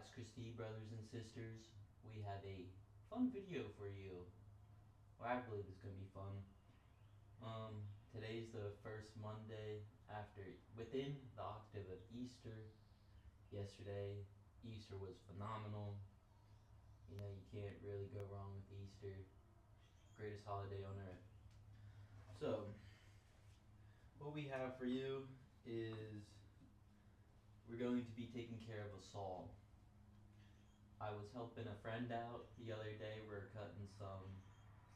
Relax Christie, brothers and sisters. We have a fun video for you. Well, I believe it's gonna be fun. Today's the first Monday after within the octave of Easter. Yesterday, Easter was phenomenal. You know, you can't really go wrong with Easter. Greatest holiday on earth. So, what we have for you is we're going to be taking care of a saw. I was helping a friend out the other day. We were cutting some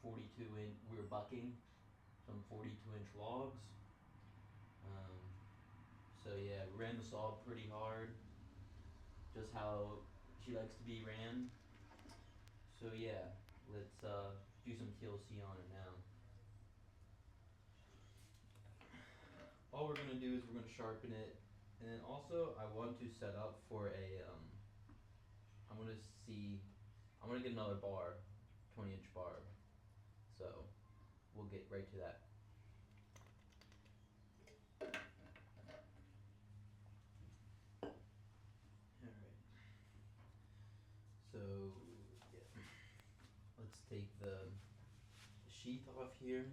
42-inch, we were bucking some 42-inch logs. So yeah, we ran the saw pretty hard, just how she likes to be ran. So yeah, let's do some TLC on it now. All we're gonna do is we're gonna sharpen it, and then also I want to set up for a I'm gonna get another bar, 20-inch bar. So we'll get right to that. Alright. So yeah. Let's take the sheath off here.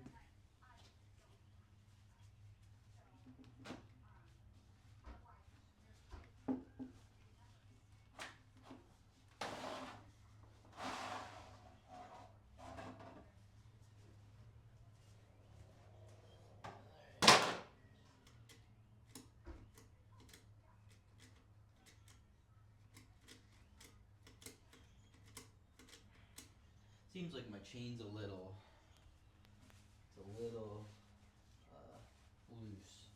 Seems like my chain's a little loose,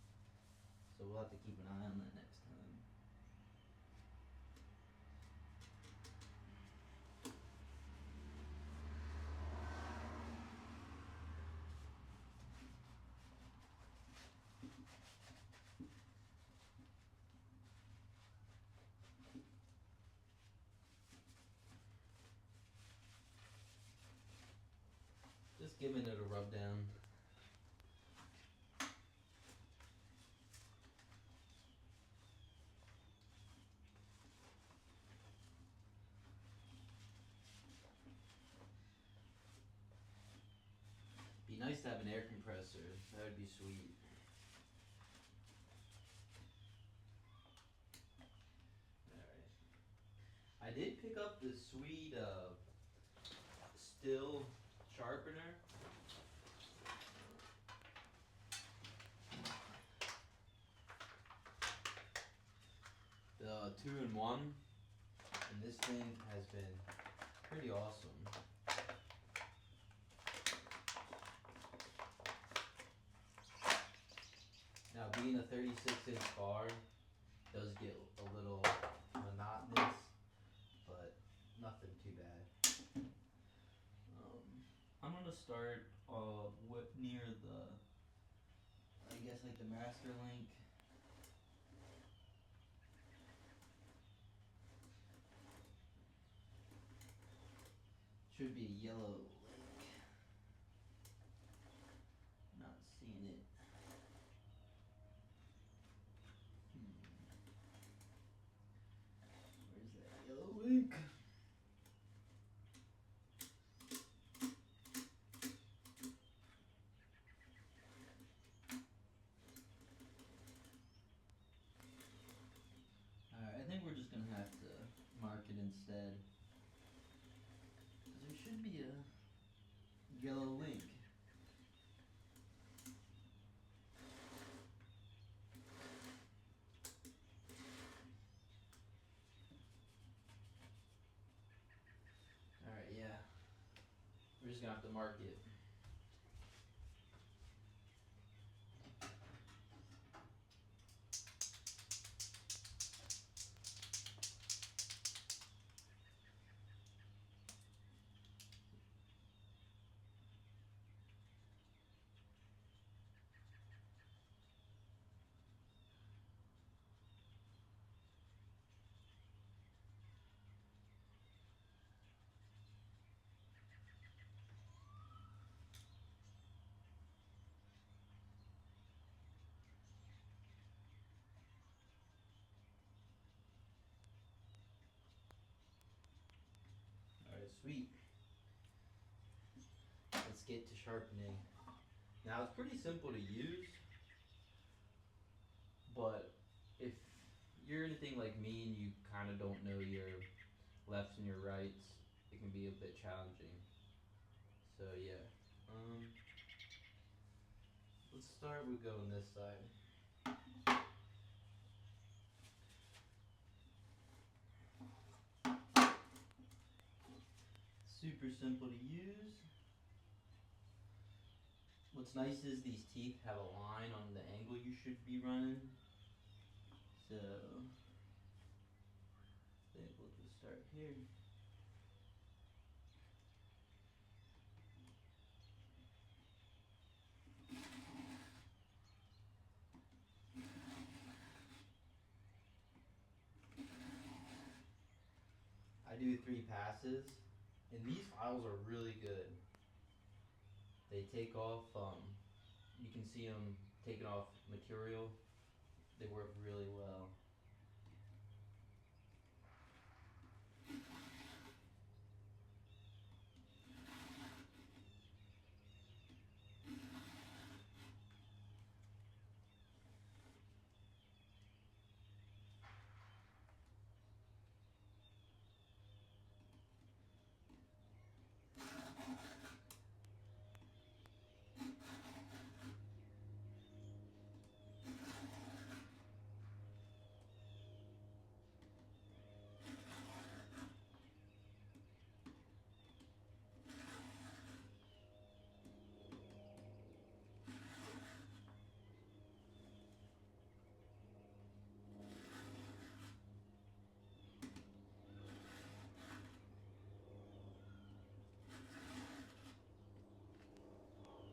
so we'll have to keep an eye on that next time. Just giving it a rub down. Be nice to have an air compressor. That would be sweet. Alright. I did pick up this sweet Stihl sharpener. The 2-in-1, and this thing has been pretty awesome. Now, being a 36-inch bar does get a little monotonous, but nothing too bad. I'm gonna start near the, I guess like the master link. Should be a yellow link. Not seeing it. Where's that yellow link? Alright, I think we're just gonna have to mark it instead. There should be a yellow link. Alright, yeah. We're just gonna have to mark it. Sweet. Let's get to sharpening. Now it's pretty simple to use, but if you're anything like me and you kind of don't know your lefts and your rights, it can be a bit challenging. So yeah, let's start with going this side. Super simple to use. What's nice is these teeth have a line on the angle you should be running. So I think we'll just start here. I do 3 passes, and these files are really good. They take off, you can see them taking off material. They work really well.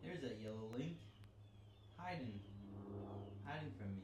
There's that yellow link, hiding from me.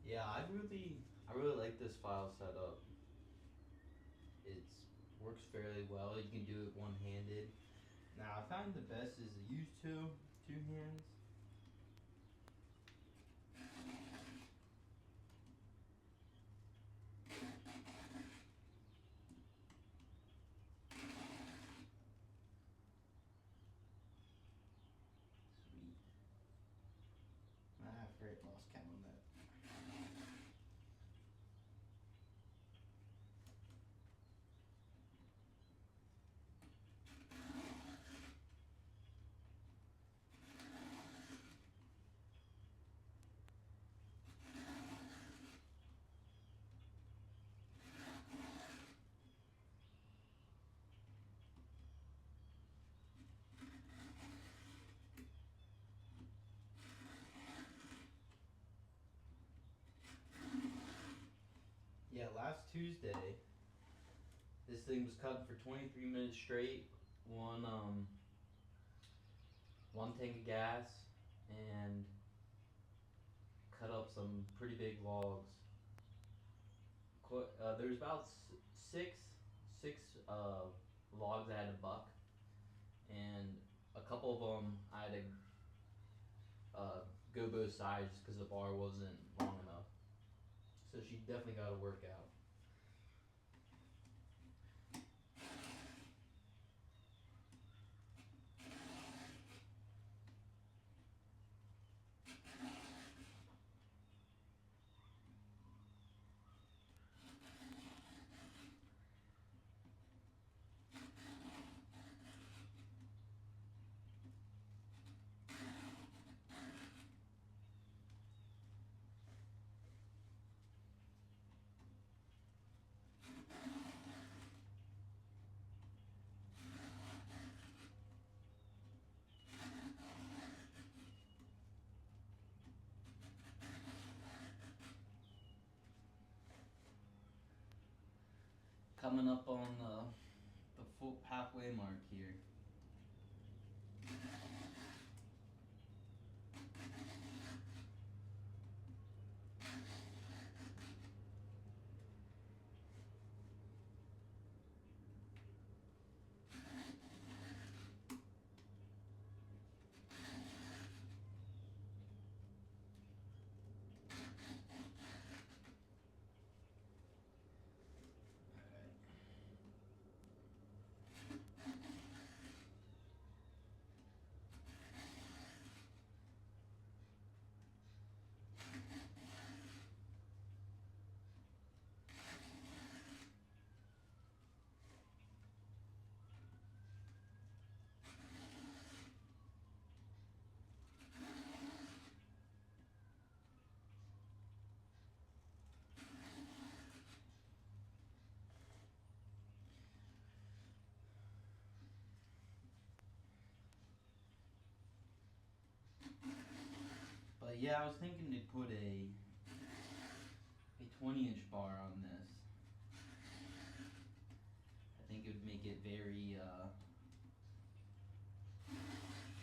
Yeah, I really like this file setup. It works fairly well. You can do it one-handed. Now, I found the best is to use two hands. Sweet. I forget, lost count on that. Yeah, last Tuesday, this thing was cut for 23 minutes straight. One tank of gas, and cut up some pretty big logs. There's about six logs I had to buck, and a couple of them I had to go both sides because the bar wasn't long enough. So she definitely got to work out. Coming up on the full halfway mark here. But yeah, I was thinking to put a 20-inch bar on this. I think it would make it very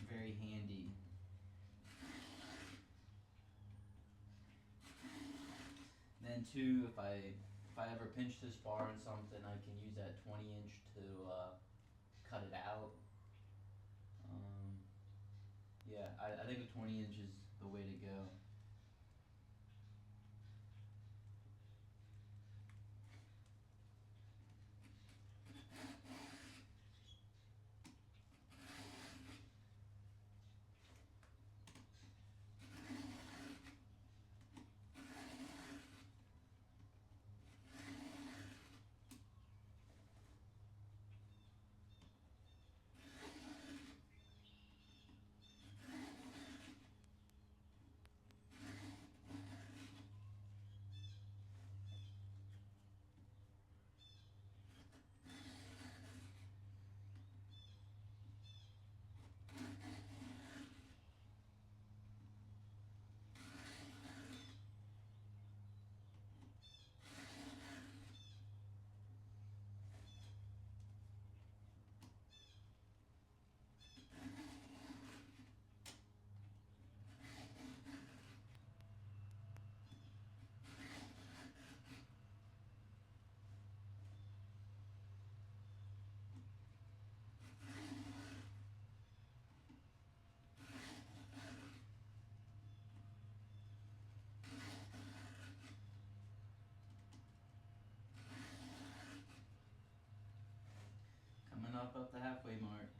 very handy. Then too, if I ever pinch this bar in something, I can use that 20-inch to cut it out. Yeah, I think a 20-inch is the way to go. Coming up the halfway mark.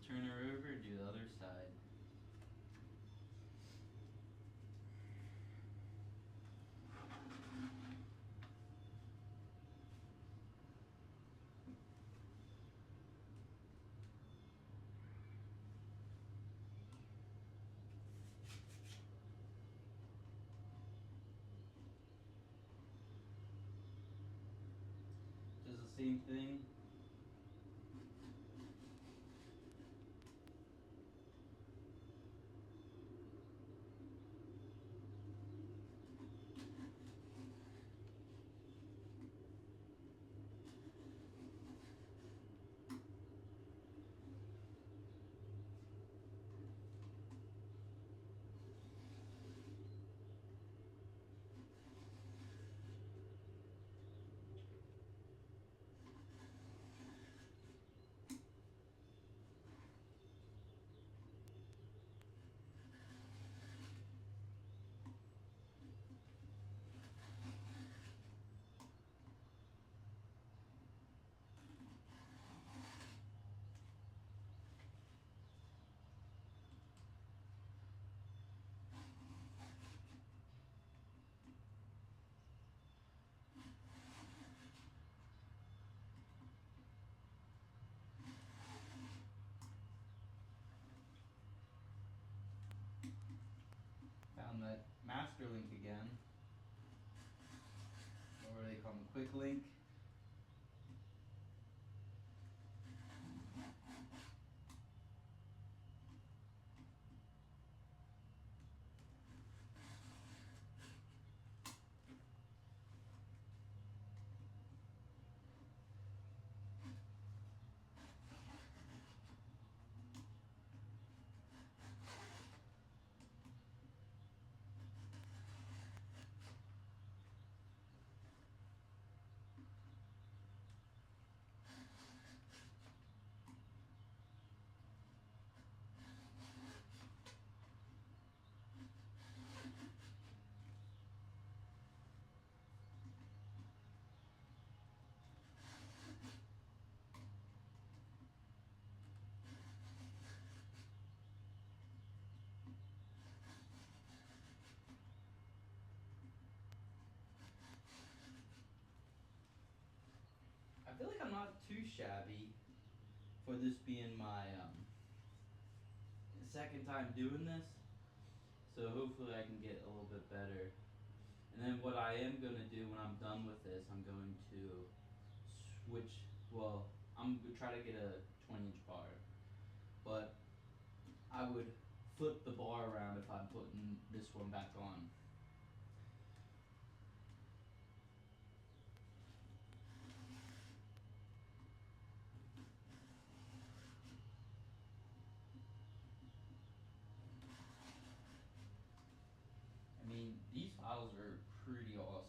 Turn her over, do the other side. Does the same thing. afterlink again, or they call them quick link. I feel like I'm not too shabby for this being my second time doing this, so hopefully I can get a little bit better. And then what I am going to do when I'm done with this, I'm going to switch, well, I'm going to try to get a 20-inch bar, but I would flip the bar around if I'm putting this one back on. I mean, these files are pretty awesome.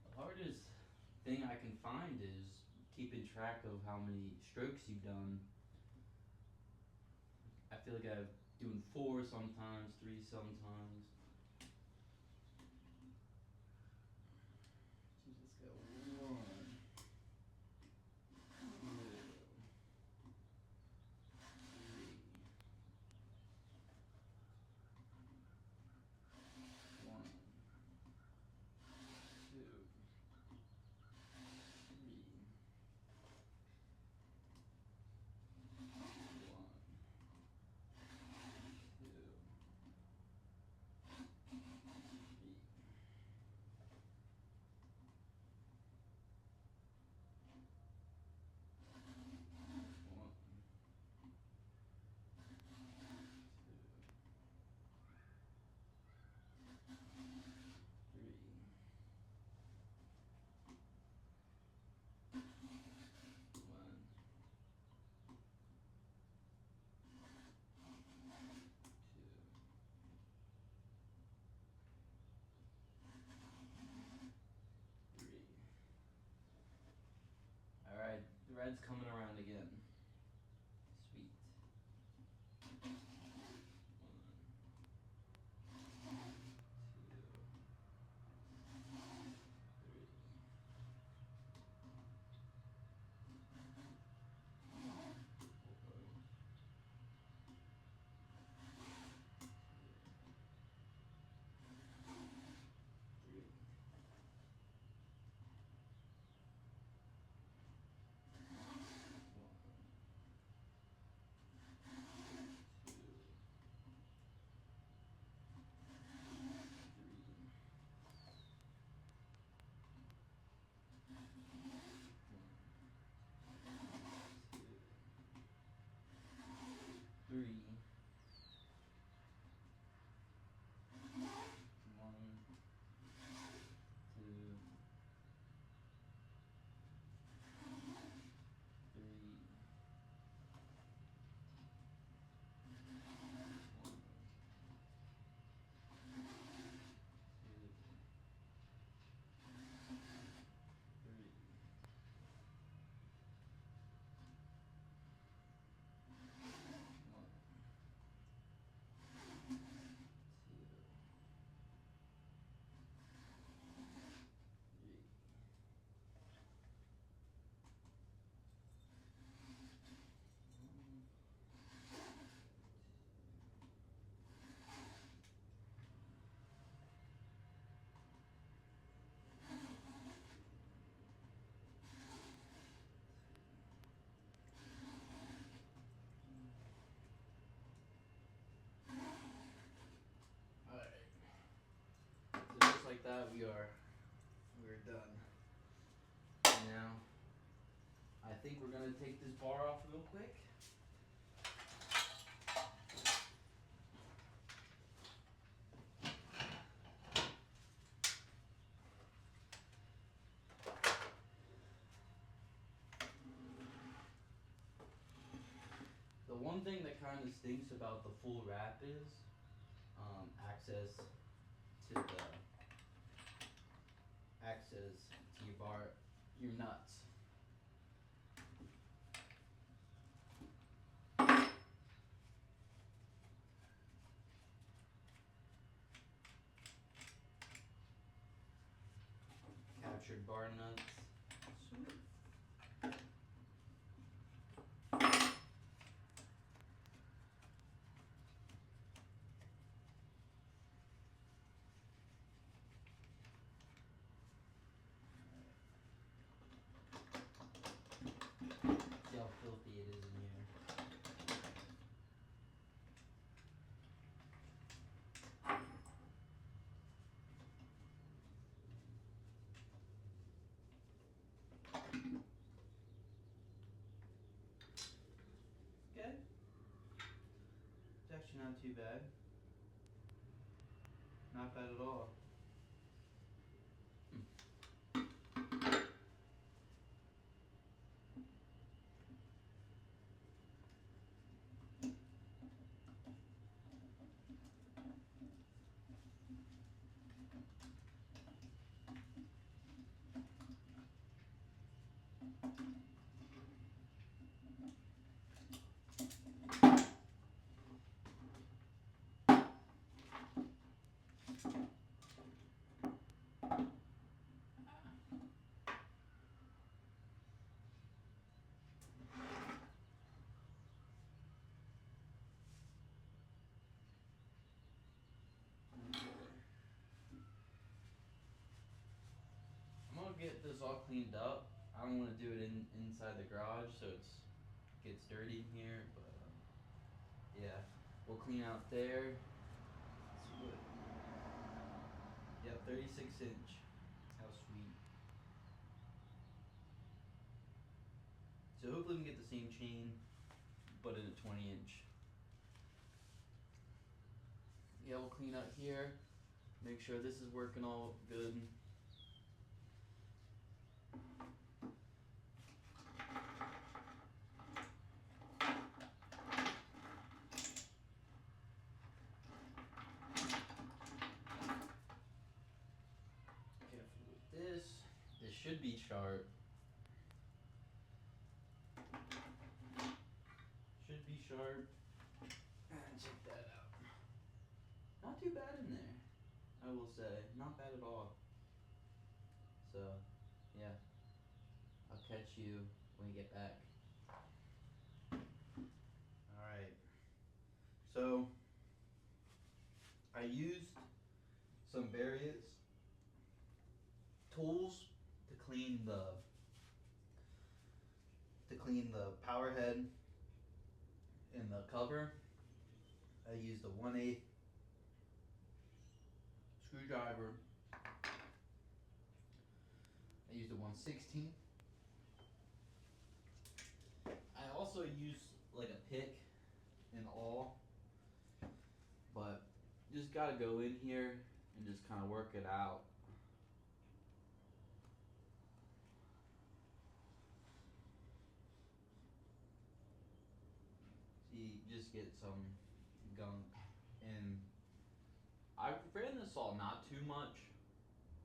The hardest thing I can find is keeping track of how many strokes you've done. I feel like I'm doing 4 sometimes, 3 sometimes. So let's go 1, 2, 3, 1, 2, 3, 1, Alright, the red's coming around again. Sweet. 1, 2, 3, 4, like that, we're done. Now, I think we're gonna take this bar off real quick. The one thing that kind of stinks about the full wrap is access to your bar, your nuts. Captured bar nuts. Sweet. See how filthy it is in here. Okay. It's actually not too bad. Not bad at all. I'm gonna get this all cleaned up. I don't want to do it inside the garage, so it gets dirty in here. But yeah, we'll clean out there. Yep, 36-inch. How sweet. So hopefully we can get the same chain, but in a 20-inch. Yeah, we'll clean out here. Make sure this is working all good. Careful with this. This should be sharp. Should be sharp. And check that out. Not too bad in there, I will say. Not bad at all. So, yeah. I'll catch you when we get back. Alright. So, I used some various tools to clean the power head and the cover. I used a 1/8 screwdriver. I used a 1/16. I also used like a pick and awl, but you just gotta go in here and just kind of work it out. See, just get some gunk. And I ran this saw not too much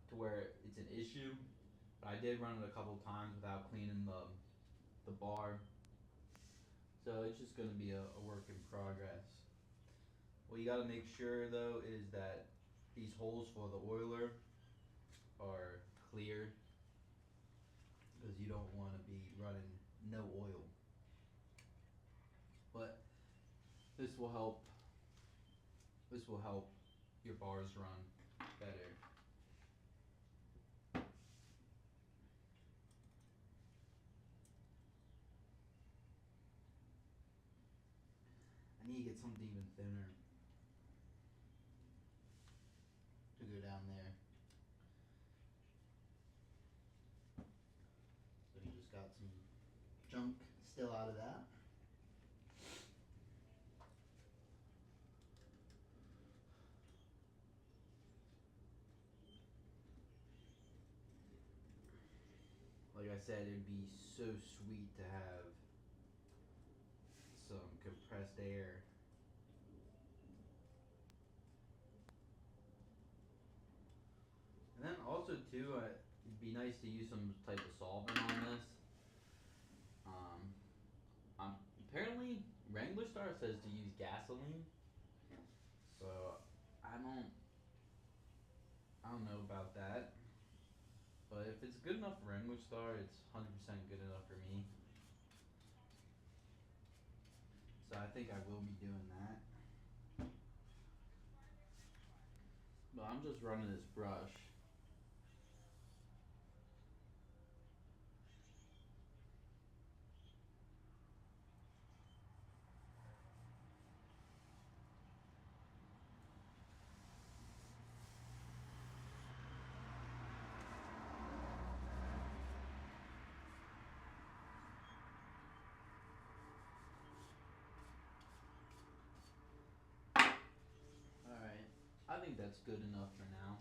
to where it's an issue, but I did run it a couple times without cleaning the bar. So it's just gonna be a work in progress. What you gotta make sure though is that these holes for the oiler are clear, because you don't want to be running no oil. But this will help your bars run better. I need to get something even thinner to go down there. junk still out of that. Like I said, it'd be so sweet to have some compressed air. And then also too, it'd be nice to use some type of solvent on this. Apparently Wranglerstar says to use gasoline, so I don't know about that. But if it's good enough for Wranglerstar, it's 100% good enough for me. So I think I will be doing that. But I'm just running this brush. Alright, I think that's good enough for now.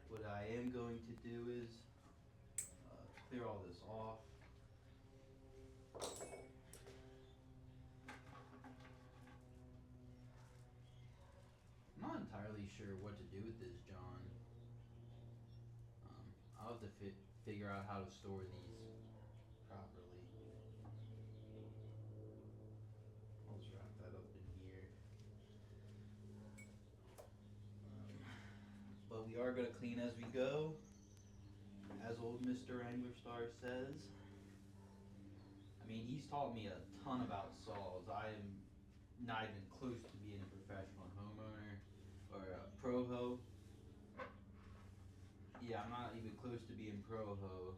What I am going to do is clear all this off. I'm not entirely sure what to do with this John. I'll have to figure out how to store these properly. I'll just wrap that up in here. But we are going to clean as we go, as old Mr. Wranglerstar says. I mean, he's taught me a ton about saws. I am not even close to being a professional homeowner or a proho. Yeah, I'm not even close to being proho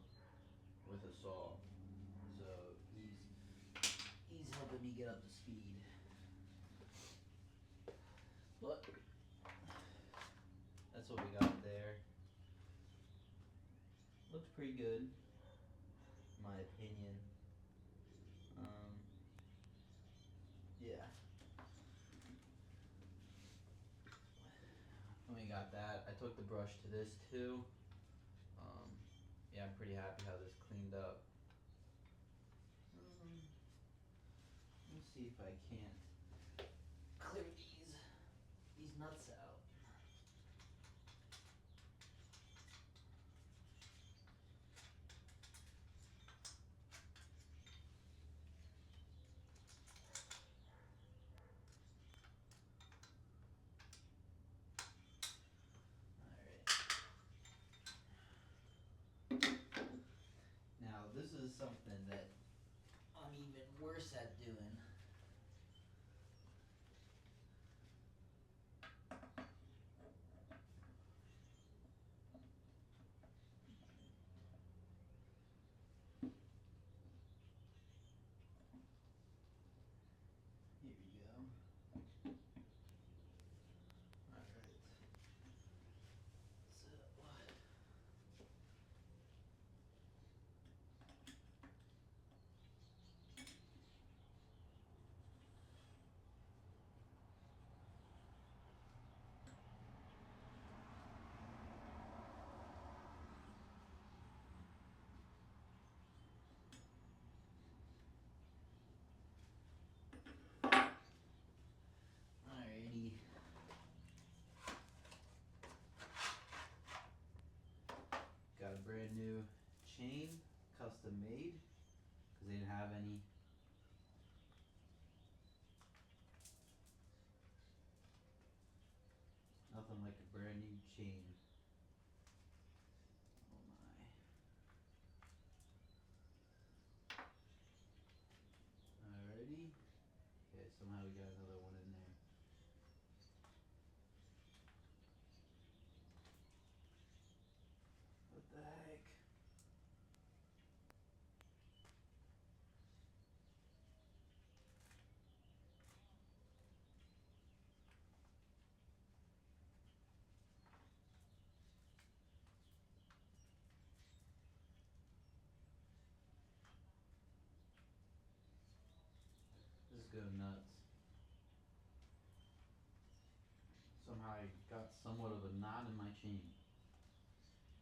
with a saw. So he's helping me get up to speed. But that's what we got there. Looks pretty good, in my opinion. Yeah. When we got that, I took the brush to this too. Yeah, I'm pretty happy how this cleaned up. Let's see if I can't clear these nuts out. Now, this is something that I'm even worse at doing. Here we go. Alright. Alrighty. Got a brand new chain, custom made, because they didn't have any. Nothing like a brand new chain. Oh my. Alrighty. Okay, somehow we got another one in there. What the heck? go nuts. Somehow I got somewhat of a knot in my chain.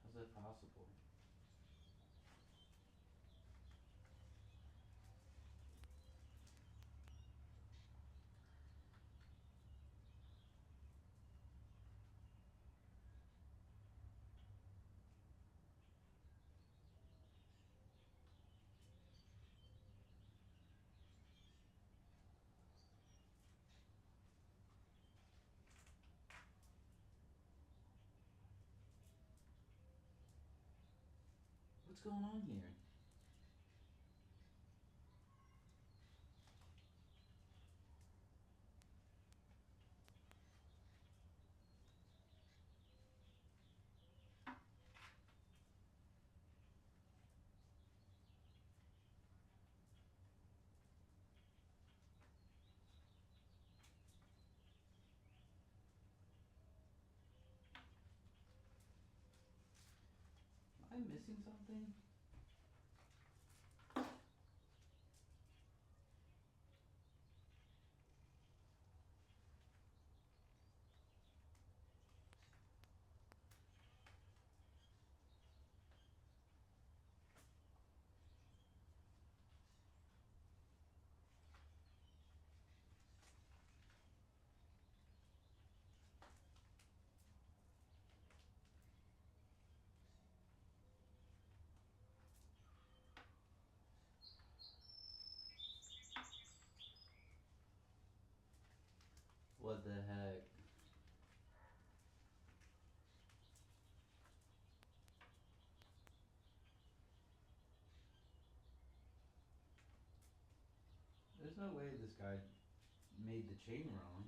How's that possible? What's going on here? Am I missing something? What the heck? There's no way this guy made the chain wrong.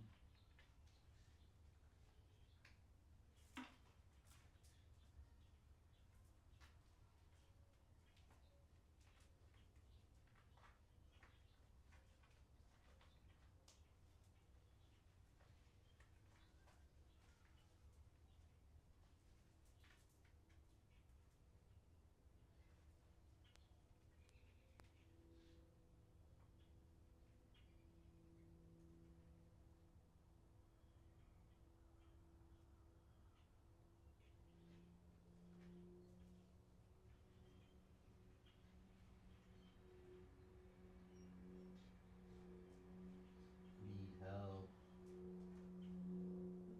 Need help.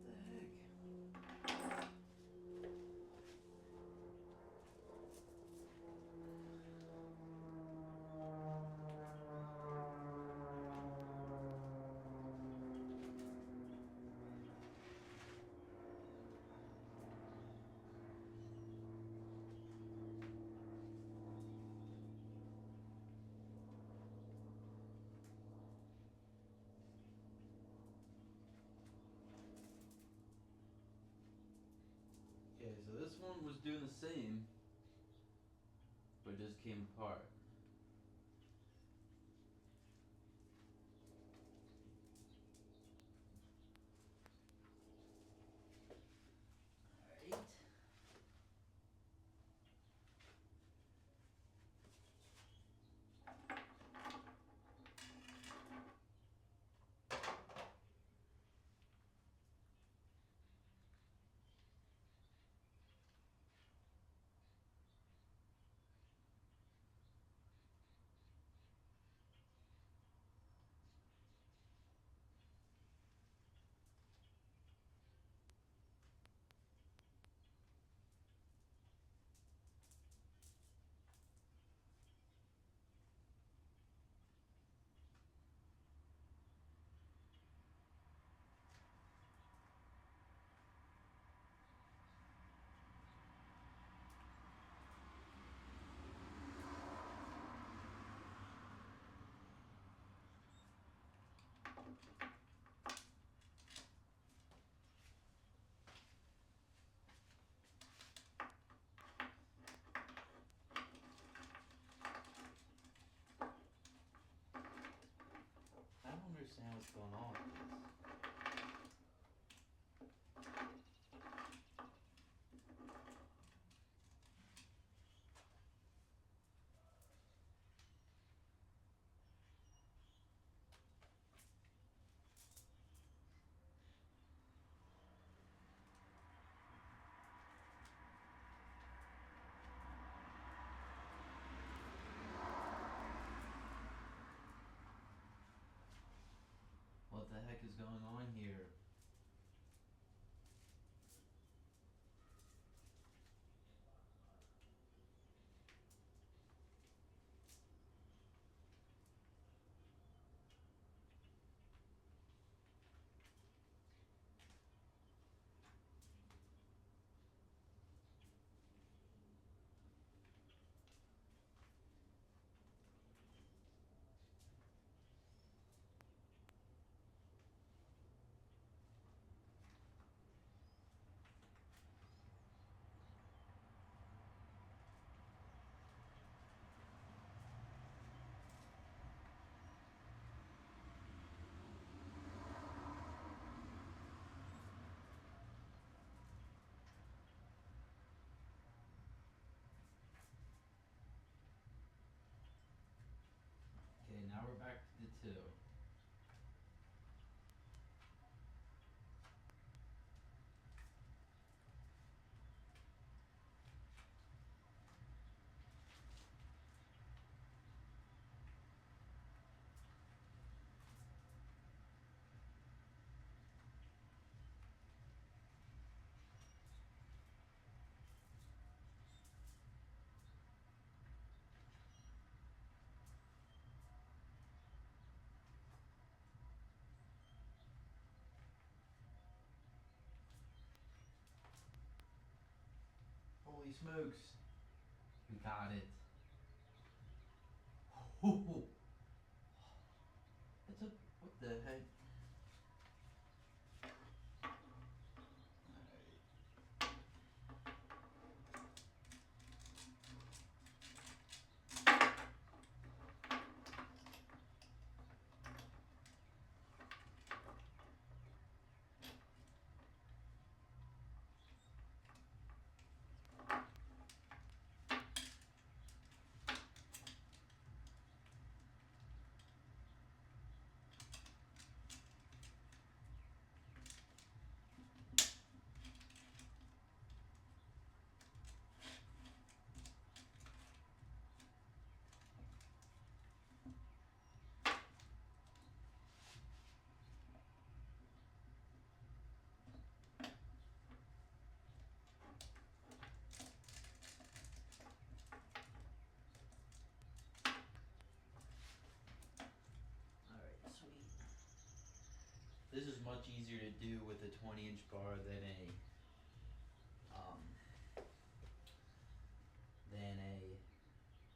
What the heck? Okay, so this one was doing the same, but just came apart. Alright. I don't understand what's going on with this. heck is going on here? Okay, now we're back to the 2. Holy smokes. We got it. Ooh. It's a, what the heck? This is much easier to do with a 20-inch bar than a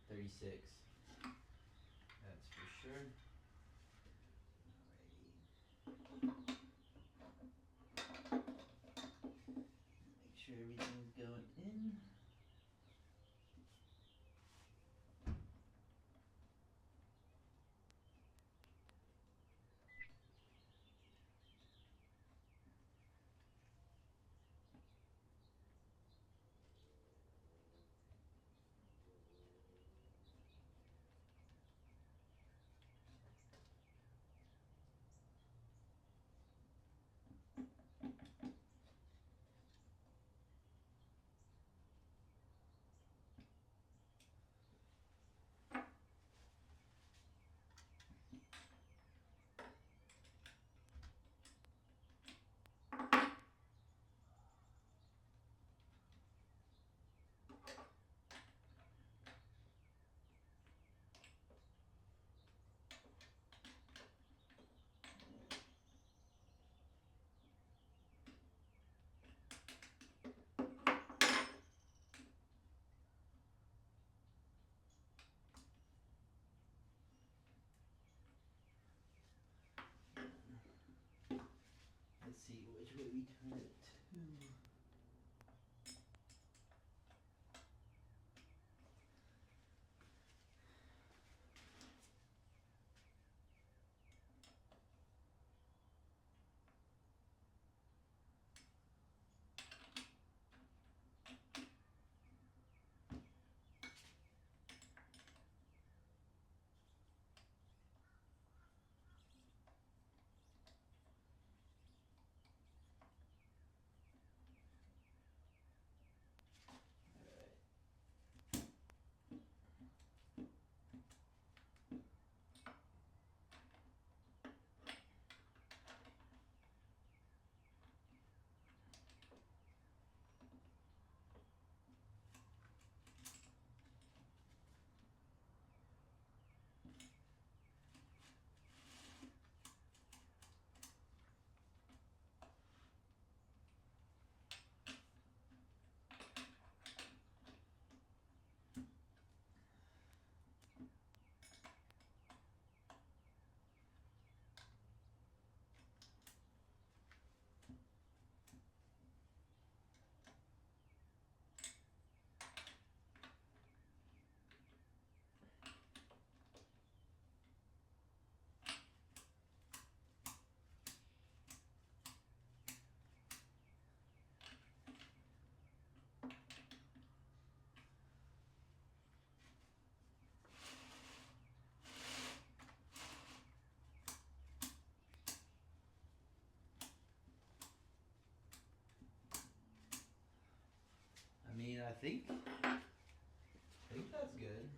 36. That's for sure. Alrighty. Make sure everything's going in. Let's see which way we turn it to. think that's good.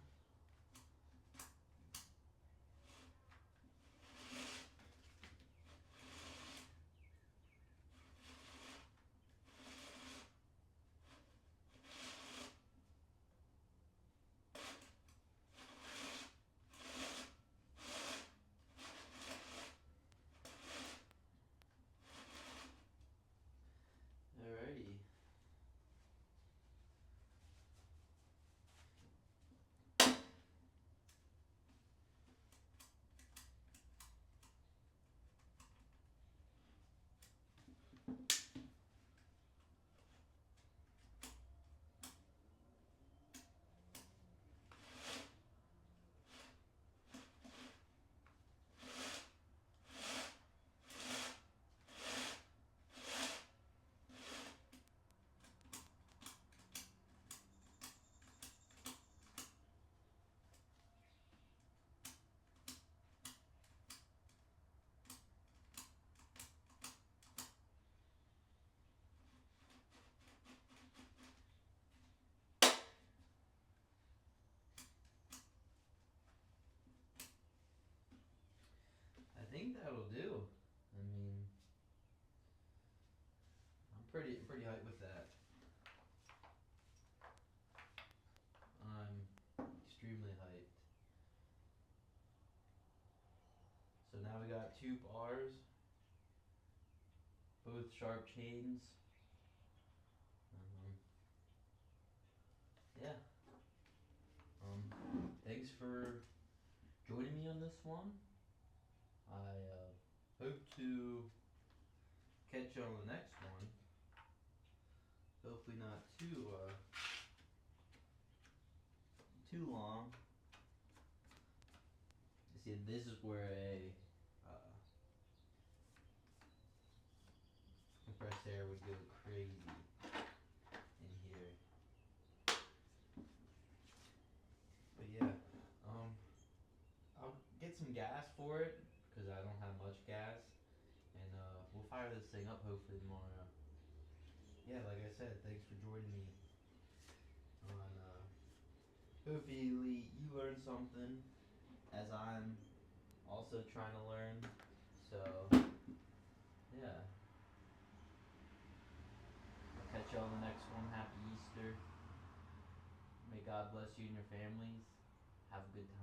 Alrighty. I think that'll do. I mean, I'm pretty hyped with that. I'm extremely hyped. So now we got 2 bars, both sharp chains. Yeah. Thanks for joining me on this one. I hope to catch you on the next one. Hopefully not too long. See, this is where a compressed air would go crazy in here. But yeah, I'll get some gas for it because I don't have much gas, and we'll fire this thing up hopefully tomorrow. Yeah, like I said, thanks for joining me on. Hopefully you learned something, as I'm also trying to learn. So yeah, I'll catch you on the next one. Happy Easter. May God bless you and your families. Have a good time.